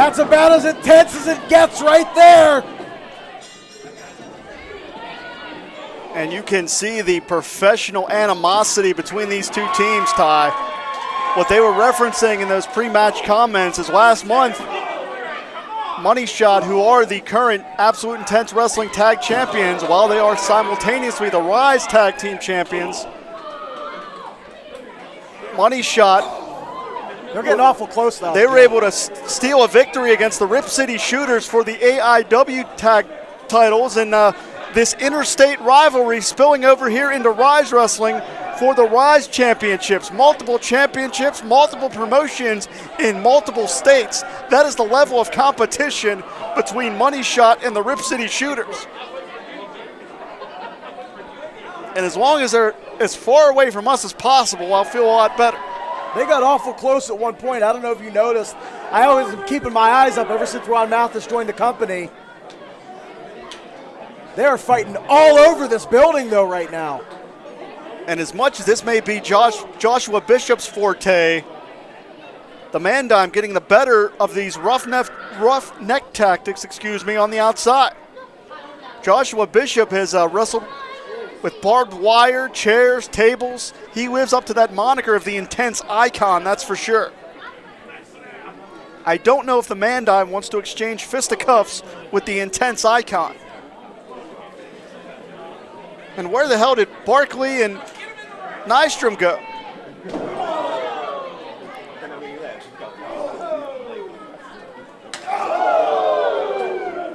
That's about as intense as it gets right there. And you can see the professional animosity between these two teams, Ty. What they were referencing in those pre-match comments is last month, Money Shot, who are the current Absolute Intense Wrestling Tag Champions, while they are simultaneously the Rise Tag Team Champions, Money Shot, they're getting awful close now. They were able to steal a victory against the Rip City Shooters for the AIW tag titles, and this interstate rivalry spilling over here into Rise Wrestling for the Rise Championships. Multiple championships, multiple promotions in multiple states. That is the level of competition between Money Shot and the Rip City Shooters. And as long as they're as far away from us as possible, I'll feel a lot better. They got awful close at one point. I don't know if you noticed. I always am keeping my eyes up ever since Ron Mathis joined the company. They are fighting all over this building, though, right now. And as much as this may be Joshua Bishop's forte, the Mandime getting the better of these rough neck tactics, on the outside. Joshua Bishop has wrestled with barbed wire, chairs, tables. He lives up to that moniker of the Intense Icon, that's for sure. I don't know if the Mandime wants to exchange fisticuffs with the Intense Icon. And where the hell did Barkley and Nystrom go?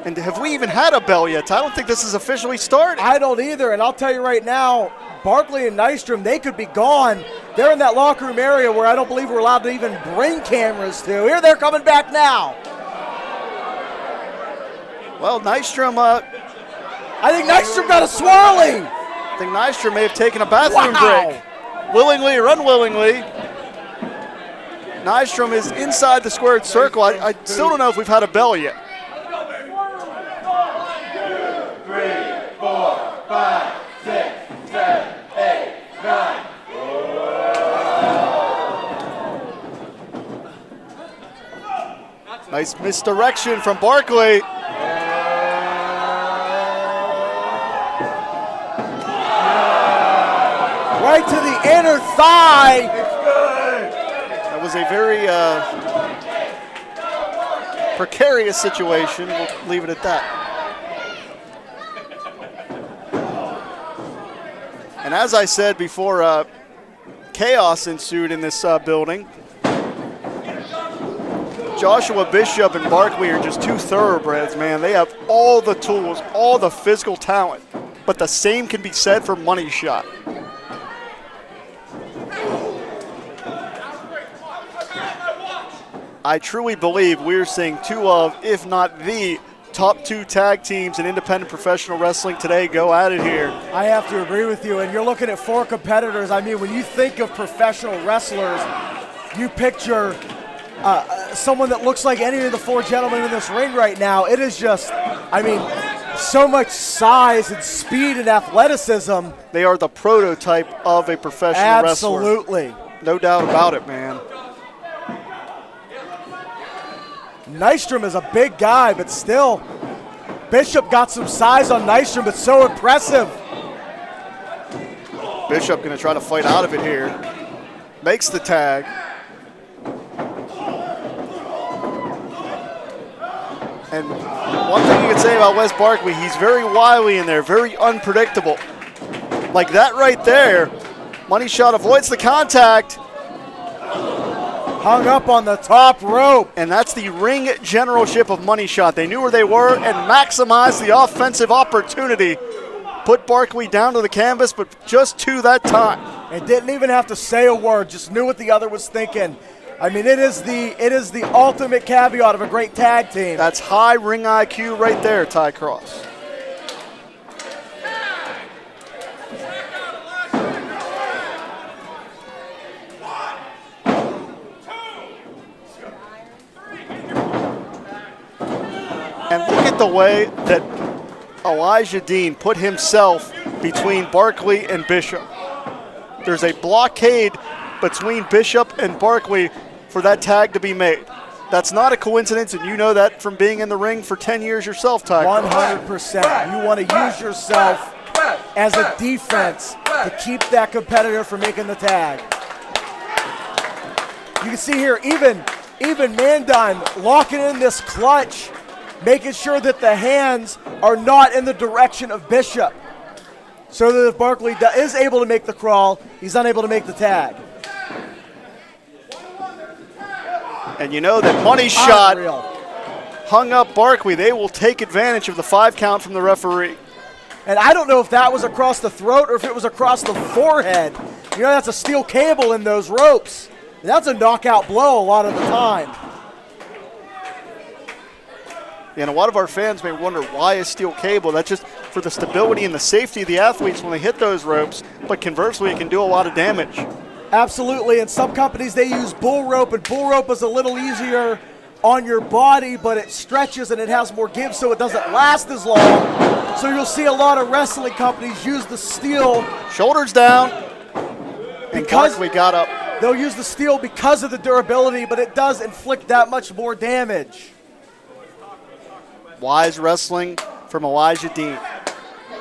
And have we even had a bell yet? I don't think this is officially started. I don't either, and I'll tell you right now, Barkley and Nystrom, they could be gone. They're in that locker room area where I don't believe we're allowed to even bring cameras to. Here they're coming back now. Well, Nystrom, I think Nystrom got a swirly. I think Nystrom may have taken a bathroom break. Willingly or unwillingly. Nystrom is inside the squared circle. I still don't know if we've had a bell yet. 2, 3, 4, 5, 6, 7, 8, 9. Nice misdirection from Barkley. Right to the inner thigh. That was a very precarious situation. We'll leave it at that. And as I said before, chaos ensued in this building. Joshua Bishop and Barkley are just two thoroughbreds, man. They have all the tools, all the physical talent, but the same can be said for Money Shot. I truly believe we're seeing two of, if not the top two tag teams in independent professional wrestling today go at it here. I have to agree with you, and you're looking at four competitors. I mean, when you think of professional wrestlers, you picture someone that looks like any of the four gentlemen in this ring right now. It is just, I mean, so much size and speed and athleticism. They are the prototype of a professional wrestler. Absolutely. No doubt about it, man. Nystrom is a big guy, but still, Bishop got some size on Nystrom, but so impressive. Bishop going to try to fight out of it here. Makes the tag. And one thing you can say about Wes Barkley, he's very wily in there, very unpredictable. Like that right there, Money Shot avoids the contact. Hung up on the top rope. And that's the ring generalship of Money Shot. They knew where they were and maximized the offensive opportunity. Put Barkley down to the canvas, but just to that time. And didn't even have to say a word, just knew what the other was thinking. I mean, it is the ultimate caveat of a great tag team. That's high ring IQ right there, Ty Cross. And look at the way that Elijah Dean put himself between Barkley and Bishop. There's a blockade between Bishop and Barkley for that tag to be made. That's not a coincidence, and you know that from being in the ring for 10 years yourself, Ty. 100%. You want to use yourself as a defense to keep that competitor from making the tag. You can see here, even Mandine locking in this clutch, making sure that the hands are not in the direction of Bishop, so that if Barkley is able to make the crawl, he's unable to make the tag. And you know that Money Shot Unreal. hung up Barkley. They will take advantage of the 5 count from the referee. And I don't know if that was across the throat or if it was across the forehead. You know, that's a steel cable in those ropes. And that's a knockout blow a lot of the time. And a lot of our fans may wonder, why is steel cable? That's just for the stability and the safety of the athletes when they hit those ropes. But conversely, it can do a lot of damage. Absolutely, and some companies, they use bull rope, and bull rope is a little easier on your body, but it stretches and it has more give, so it doesn't last as long. So you'll see a lot of wrestling companies use the steel. Shoulders down, and Barkley got up. They'll use the steel because of the durability, but it does inflict that much more damage. Wise wrestling from Elijah Dean.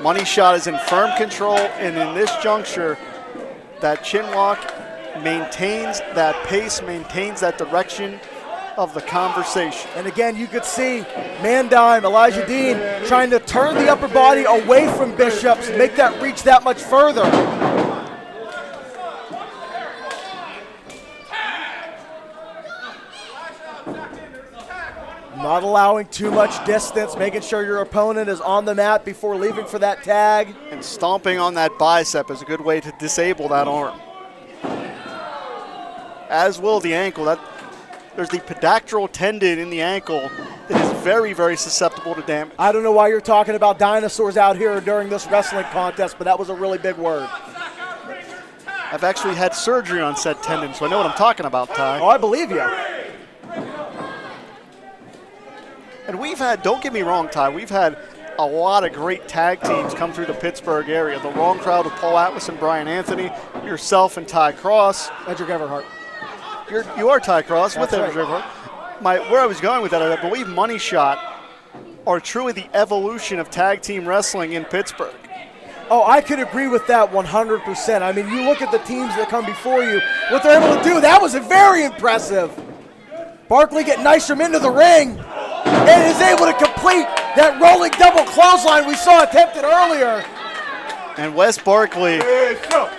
Money Shot is in firm control, and in this juncture, that chin lock maintains that pace, maintains that direction of the conversation. And again, you could see Mandime, Elijah Dean, trying to turn the upper body away from Bishop to make that reach that much further. Not allowing too much distance, making sure your opponent is on the mat before leaving for that tag. And stomping on that bicep is a good way to disable that arm. As will the ankle. There's the pedactral tendon in the ankle that is very, very susceptible to damage. I don't know why you're talking about dinosaurs out here during this wrestling contest, but that was a really big word. I've actually had surgery on said tendon, so I know what I'm talking about, Ty. Oh, I believe you. And we've had, don't get me wrong, Ty, we've had a lot of great tag teams come through the Pittsburgh area. The Wrong Crowd with Paul Atlas and Brian Anthony, yourself and Ty Cross. Edric Everhart. You are Ty Cross with That's Edric right. Everhart. Where I was going with that, I believe Money Shot are truly the evolution of tag team wrestling in Pittsburgh. Oh, I could agree with that 100%. I mean, you look at the teams that come before you, what they're able to do, that was very impressive. Barkley getting Nystrom into the ring and is able to complete that rolling double clothesline we saw attempted earlier. And Wes Barkley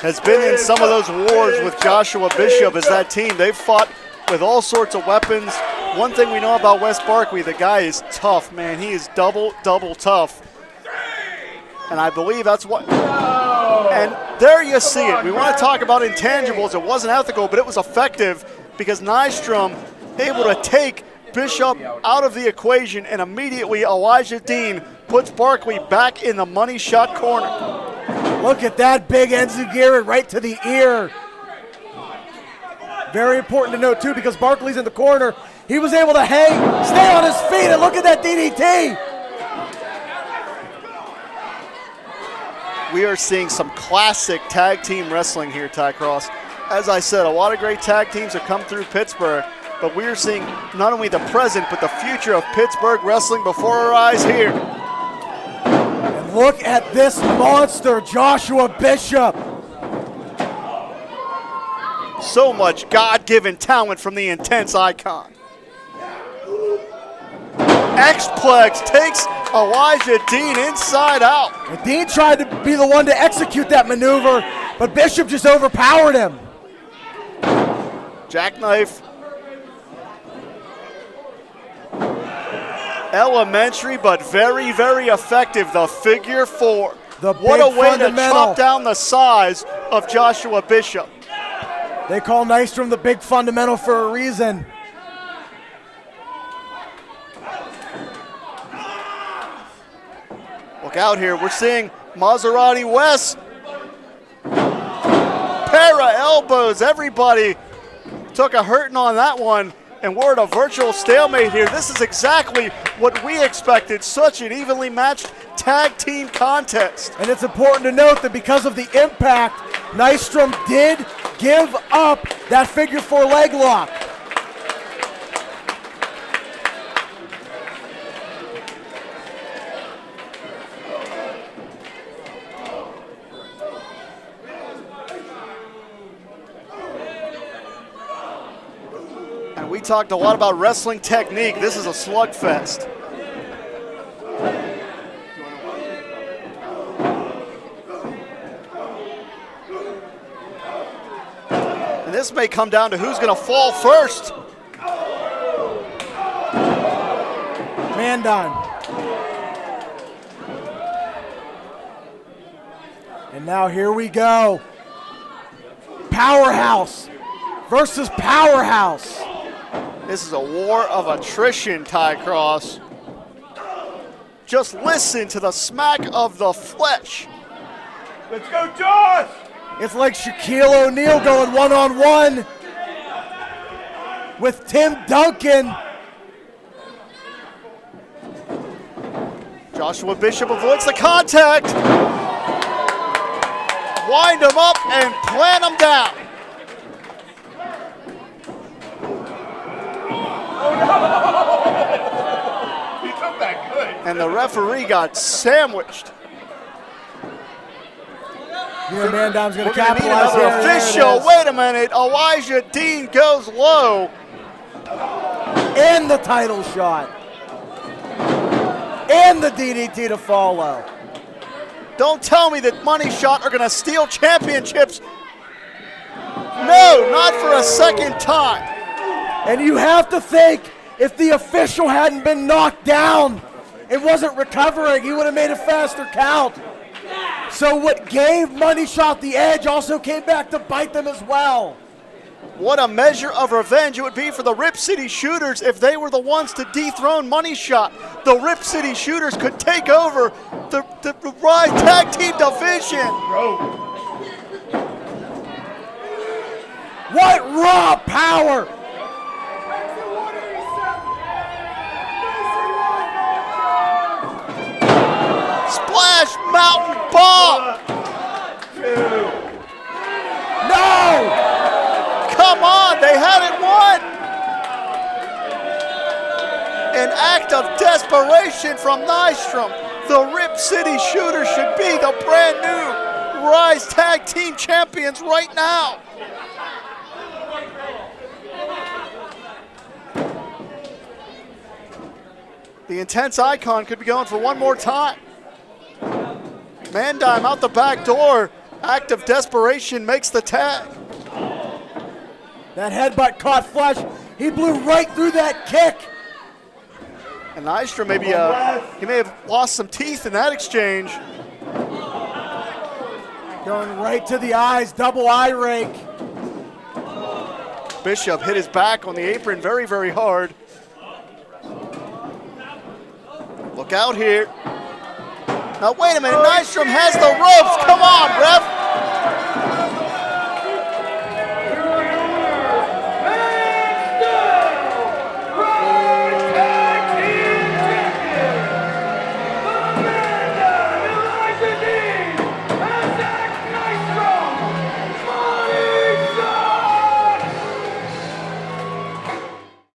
has been in some of those wars with Joshua Bishop as that team. They've fought with all sorts of weapons. One thing we know about Wes Barkley, the guy is tough, man. He is double tough. And I believe that's what. And there you see it. We want to talk about intangibles. It wasn't ethical, but it was effective because Nystrom able to take Bishop out of the equation, and immediately Elijah Dean puts Barkley back in the Money Shot corner. Look at that big Enzugiri right to the ear. Very important to note, too, because Barkley's in the corner. He was able to hang, stay on his feet, and look at that DDT. We are seeing some classic tag team wrestling here, Ty Cross. As I said, a lot of great tag teams have come through Pittsburgh, but we are seeing not only the present, but the future of Pittsburgh wrestling before our eyes here. And look at this monster, Joshua Bishop. So much God-given talent from the intense icon. X-Plex takes Elijah Dean inside out. And Dean tried to be the one to execute that maneuver, but Bishop just overpowered him. Jackknife. Elementary, but very, very effective. The figure four. What a way to chop down the size of Joshua Bishop. They call Nystrom the big fundamental for a reason. Look out here. We're seeing Maserati West. Para elbows. Everybody took a hurting on that one. And we're at a virtual stalemate here. This is exactly what we expected. Such an evenly matched tag team contest. And it's important to note that because of the impact, Nystrom did give up that figure four leg lock. We talked a lot about wrestling technique. This is a slugfest. And this may come down to who's going to fall first. Man down. And now here we go. Powerhouse versus powerhouse. This is a war of attrition, Ty Cross. Just listen to the smack of the flesh. Let's go, Josh! It's like Shaquille O'Neal going one-on-one with Tim Duncan. Joshua Bishop avoids the contact. Wind him up and plant him down. He took that good. And the referee got sandwiched. Here, Man Down's going We're to going to need capitalize another here. There it official. is. Wait a minute. Elijah Dean goes low. And the title shot. And the DDT to follow. Don't tell me that Money Shot are going to steal championships. No, not for a second time. And you have to think, if the official hadn't been knocked down and wasn't recovering, he would have made a faster count. So what gave Money Shot the edge also came back to bite them as well. What a measure of revenge it would be for the Rip City Shooters if they were the ones to dethrone Money Shot. The Rip City Shooters could take over the Rise Tag Team division. What raw power! Splash Mountain Bomb! No! Come on, they had it won! An act of desperation from Nystrom. The Rip City Shooters should be the brand new Rise Tag Team Champions right now. The Intense Icon could be going for one more time. Mandime out the back door. Act of desperation makes the tag. That headbutt caught Flush. He blew right through that kick. And Nystrom maybe he may have lost some teeth in that exchange. Going right to the eyes, double eye rake. Bishop hit his back on the apron very, very hard. Look out here. Now wait a minute, Nystrom has the ropes. Come on, ref.